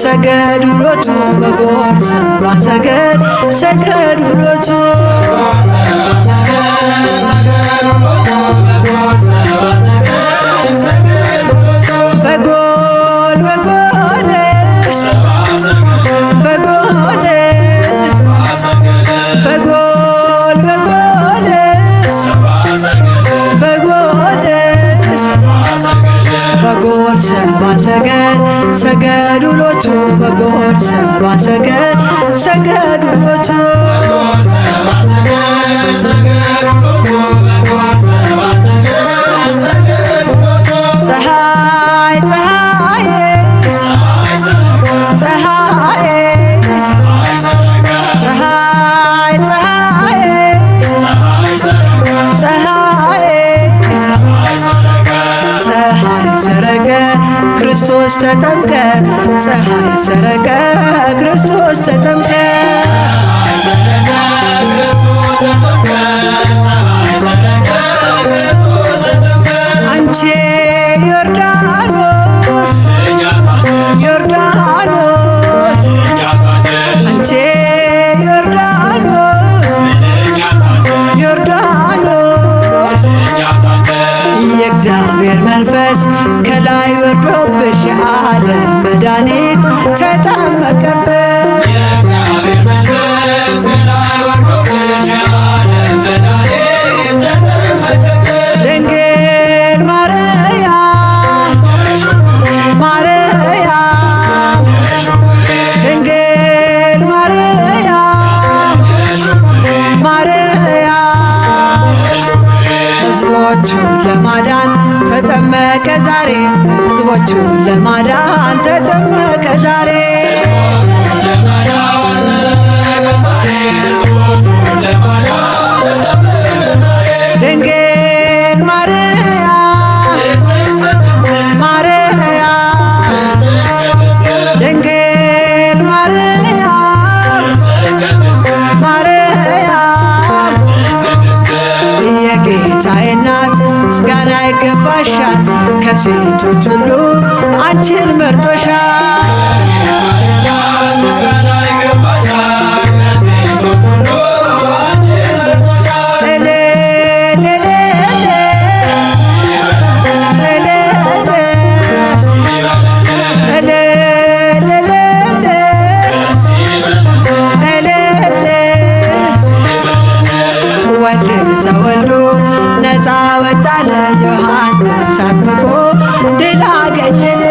ሰገዱ ሎቱ በጎል ሰባ ሰገድ ሰገዱ ሎቱ በጎል በጎል በጎል በጎል በጎል በጎል በጎል ሰባ ሰገድ ሰገዱ ሎቱ በጎል ሰባ ሰገድ ሰገዱ ሎቱ ፀሐይ ፀሐይ ፀሐይ ፀሐይ ፀሐይ ፀሐይ ሰረቀ ክርስቶስ ተጠምቀ ፀሐይ ሰረቀ ክርስቶስ ተጠምቀ አንቺ ዮርዳኖስ ዮርዳኖስ አንቺ ዮርዳኖስ ዮርዳኖስ የእግዚአብሔር መንፈስ ከላይ ወርዶብሽ የዓለም መድኃኒት ተጠመቀብሽ ድንግል ማርያም ማርያም ድንግል ማርያም ማርያም ሕዝቦቹን ለማዳን ተጠመቀ ዛሬ ሕዝቦቹን ለማዳን ተጠመቀ ዛሬ ድንግል ማርያም ማርያም ድንግል ማርያም ማርያም የጌታዬ እናት ምስጋና ይገባሻል ከሴቶች ሁሉ አንቺን መርጦሻል ተወልዶ ነፃ ወጣለ ዮሐንስ አጥምቆ ድል አገኘን